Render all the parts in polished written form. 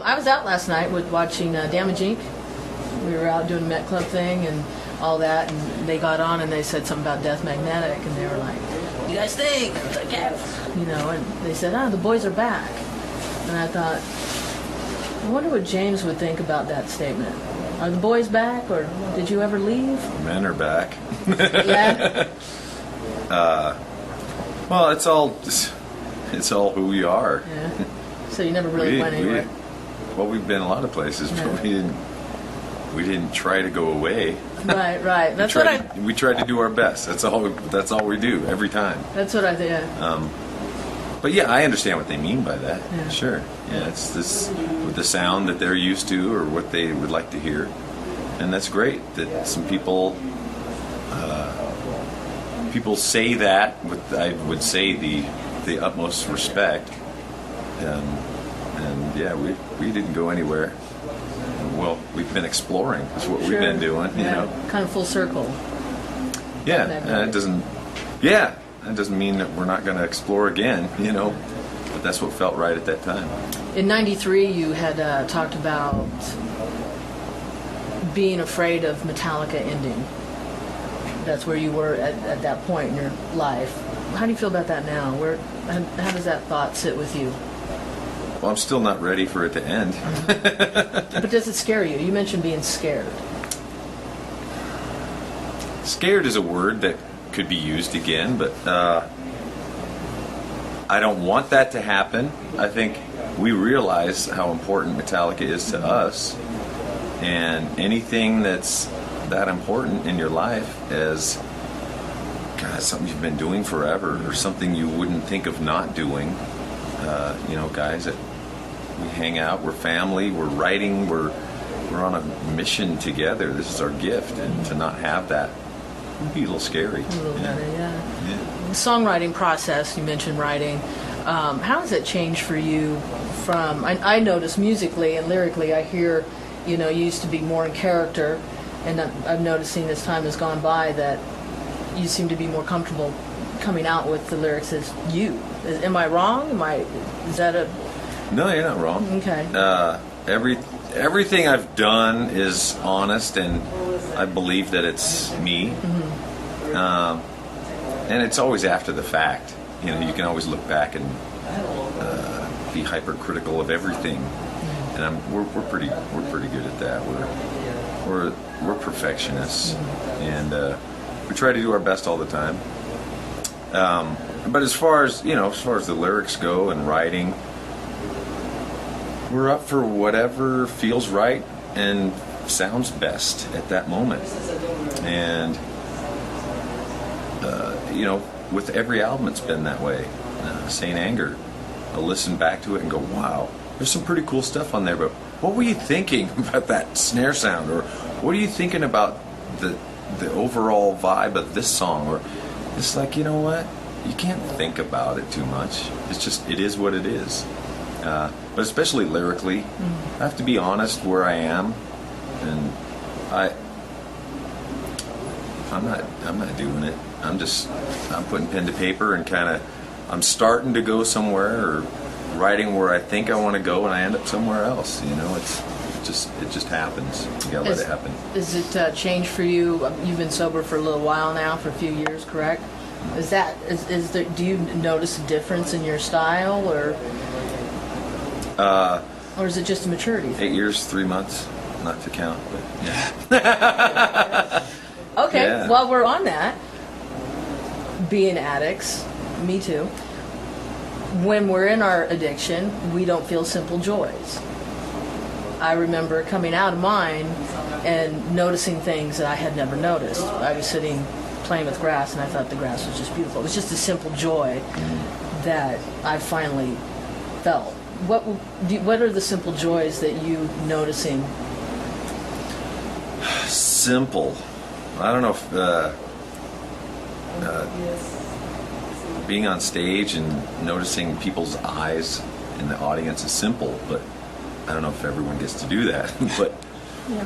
I was out last night with watching Damage Inc. We were out doing a Met Club thing and all that, and they got on and they said something about Death Magnetic, and they were like, "What do you guys think?" I was like, "Yeah," you know, and they said, "Ah, the boys are back." And I thought, I wonder what James would think about that statement. Are the boys back, or did you ever leave? Men are back. Yeah. Well, it's all who we are. Yeah. So you never really went anywhere. Well, we've been a lot of places, but we didn't try to go away. Right. That's we tried to do our best. That's all we do every time. That's what I think. Yeah. But yeah, I understand what they mean by that. Yeah. Sure. Yeah, it's this with the sound that they're used to or what they would like to hear, and that's great that some people say that with, I would say, the utmost respect. And yeah, we didn't go anywhere. Well, we've been exploring. Is what we've been doing. You know, kind of full circle. Yeah, and it doesn't. Yeah, that doesn't mean that we're not going to explore again. You know, but that's what felt right at that time. In '93, you had talked about being afraid of Metallica ending. That's where you were at that point in your life. How do you feel about that now? How does that thought sit with you? Well, I'm still not ready for it to end. But does it scare you? You mentioned being scared. Scared is a word that could be used again, but I don't want that to happen. I think we realize how important Metallica is to us, and anything that's that important in your life as something you've been doing forever or something you wouldn't think of not doing. Guys that we hang out, we're family, we're writing, we're on a mission together. This is our gift, and to not have that would be a little scary. A little better, yeah. The songwriting process, you mentioned writing. How has it changed for you from, I notice musically and lyrically, I hear, you used to be more in character, and I'm noticing as time has gone by that you seem to be more comfortable coming out with the lyrics as you. Am I wrong? Is that a... No, you're not wrong. Okay. Everything I've done is honest, and I believe that it's me. Mm-hmm. And it's always after the fact. You can always look back and be hypercritical of everything. Mm-hmm. And we're pretty good at that. We're perfectionists, mm-hmm. And we try to do our best all the time. But as far as the lyrics go and writing, we're up for whatever feels right and sounds best at that moment. And with every album, it's been that way. Saint Anger, I'll listen back to it and go, "Wow, there's some pretty cool stuff on there." But what were you thinking about that snare sound, or what are you thinking about the overall vibe of this song? Or it's like, you know what? You can't think about it too much. It is what it is. But especially lyrically, I have to be honest where I am, and I'm not doing it. I'm putting pen to paper and I'm starting to go somewhere or writing where I think I want to go, and I end up somewhere else. It just happens. You gotta let it happen. Is it changed for you? You've been sober for a little while now, for a few years, correct? Do you notice a difference in your style, or is it just a maturity thing? 8 years, 3 months, not to count, but yeah. Okay, yeah. While we're on that, being addicts, me too, when we're in our addiction, we don't feel simple joys. I remember coming out of mine and noticing things that I had never noticed. I was sitting playing with grass, and I thought the grass was just beautiful. It was just a simple joy that I finally felt. What are the simple joys that you noticing? Simple. I don't know if being on stage and noticing people's eyes in the audience is simple, but I don't know if everyone gets to do that.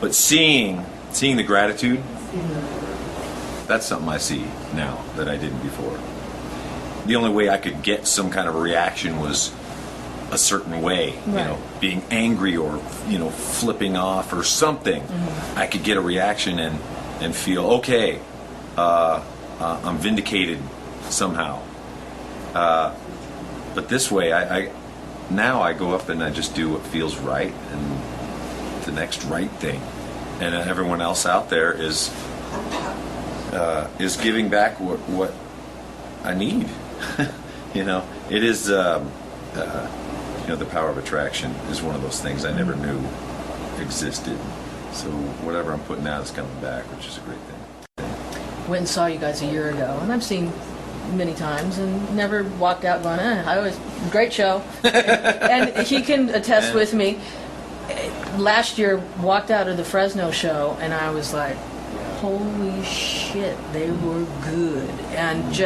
But seeing the gratitude, that's something I see now that I didn't before. The only way I could get some kind of a reaction was a certain way, Right. being angry or flipping off or something, I could get a reaction and feel okay. I'm vindicated somehow. But this way, I now I go up and I just do what feels right and the next right thing, and everyone else out there is giving back what I need. It is. The power of attraction is one of those things I never knew existed. So whatever I'm putting out is coming back, which is a great thing. Went and saw you guys a year ago, and I've seen many times and never walked out going, great show. And he can attest with me. Last year, walked out of the Fresno show, and I was like, holy shit, they were good. And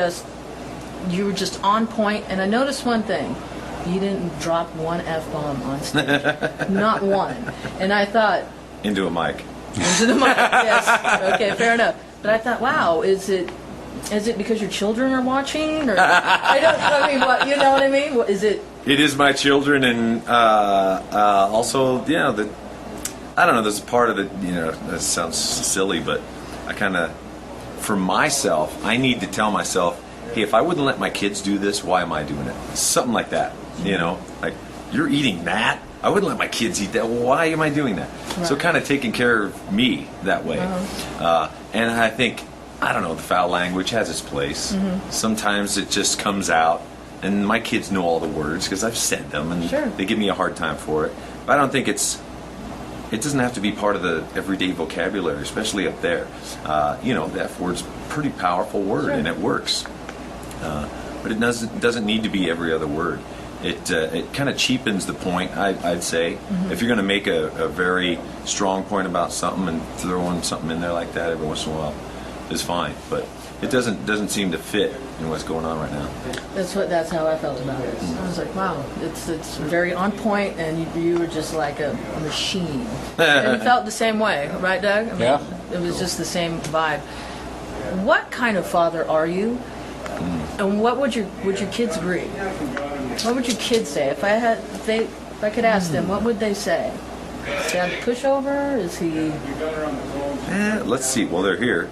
you were just on point. And I noticed one thing. You didn't drop one F-bomb on stage. Not one. And I thought... Into a mic. Into the mic, yes. Okay, fair enough. But I thought, wow, is it because your children are watching? Or what, you know what I mean? Is it... It is my children, and also, I don't know, there's a part of it, that sounds silly, but I kind of, for myself, I need to tell myself, hey, if I wouldn't let my kids do this, why am I doing it? Something like that, like, you're eating that? I wouldn't let my kids eat that. Why am I doing that? Right. So kind of taking care of me that way. And I think, I don't know, the foul language has its place. Mm-hmm. Sometimes it just comes out, and my kids know all the words because I've said them, and sure. They give me a hard time for it. But I don't think it doesn't have to be part of the everyday vocabulary, especially up there. The F word's a pretty powerful word, sure. And it works. But it doesn't need to be every other word. It kind of cheapens the point, I'd say. Mm-hmm. If you're going to make a very strong point about something and throwing something in there like that every once in a while is fine. But it doesn't seem to fit in what's going on right now. That's how I felt about it. I was like, wow, it's very on point, and you were just like a machine. And you felt the same way, right, Doug? Yeah. It was just the same vibe. What kind of father are you? And what would your kids agree? What would your kids say if I could ask them? What would they say? Is Dad a pushover? Is he? Let's see. Well, they're here.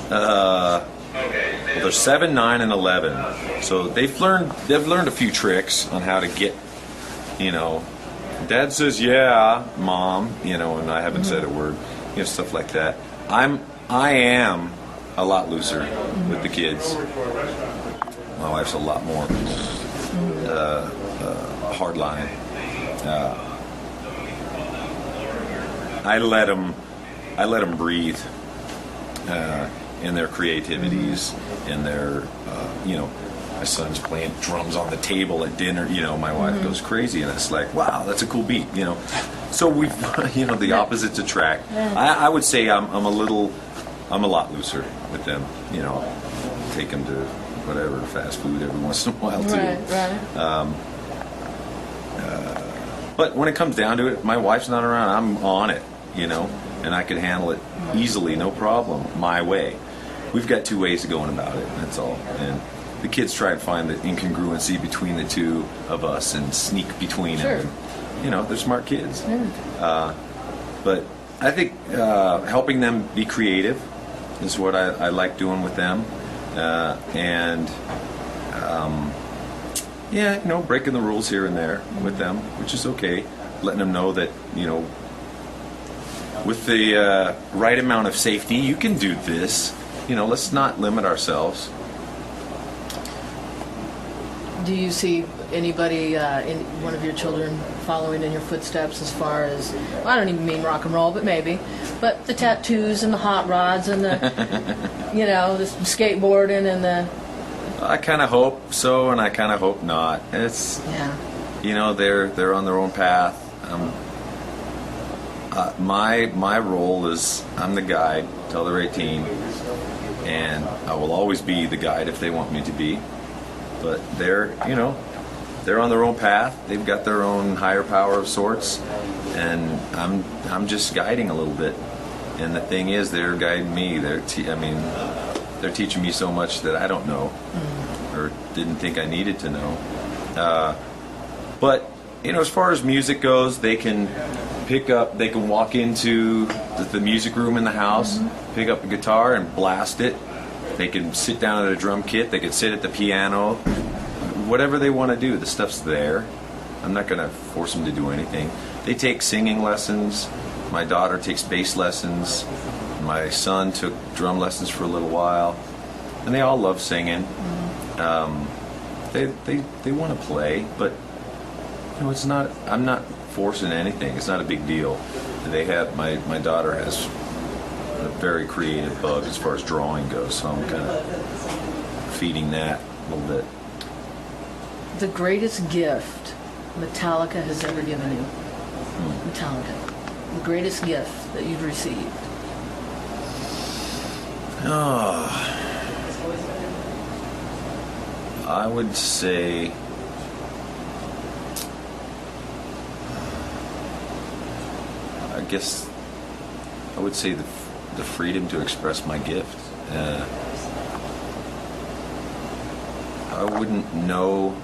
They're 7, 9, and 11. So they've learned a few tricks on how to get. Dad says, "Yeah, Mom," and I haven't said a word. Stuff like that. I am a lot looser with the kids. My wife's a lot more hardline. I let them breathe in their creativities, in their my son's playing drums on the table at dinner. My wife goes crazy, and it's like, wow, that's a cool beat. So we the opposites attract. I would say I'm a lot looser with them. Take them to whatever fast food every once in a while too. Right. But when it comes down to it, my wife's not around. I'm on it, and I can handle it easily, no problem, my way. We've got two ways of going about it. That's all. And the kids try and find the incongruency between the two of us and sneak between sure. them. And, they're smart kids. Yeah. But I think helping them be creative is what I like doing with them. Breaking the rules here and there with them, which is okay. Letting them know that, with the right amount of safety, you can do this. Let's not limit ourselves. Do you see anybody in one of your children following in your footsteps as far as, I don't even mean rock and roll, but maybe, but the tattoos and the hot rods and the, the skateboarding and the... I kind of hope so, and I kind of hope not. It's, they're on their own path. My role is I'm the guide till they're 18, and I will always be the guide if they want me to be. But they're on their own path. They've got their own higher power of sorts, and I'm just guiding a little bit. And the thing is, they're guiding me. They're teaching me so much that I don't know, or didn't think I needed to know. But as far as music goes, they can walk into the music room in the house, pick up a guitar and blast it. They can sit down at a drum kit. They can sit at the piano. Whatever they want to do, the stuff's there. I'm not going to force them to do anything. They take singing lessons. My daughter takes bass lessons. My son took drum lessons for a little while. And they all love singing. They want to play, but it's not. I'm not forcing anything. It's not a big deal. They have my daughter has a very creative bug as far as drawing goes, so I'm kind of feeding that a little bit. The greatest gift Metallica has ever given you. Metallica. The greatest gift that you've received. Oh, I would say I would say the freedom to express my gift. I wouldn't know.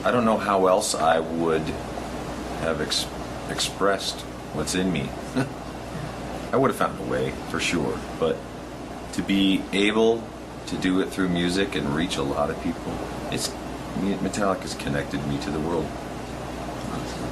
I don't know how else I would have expressed what's in me. I would have found a way for sure, but to be able to do it through music and reach a lot of people, Metallica's connected me to the world. Awesome.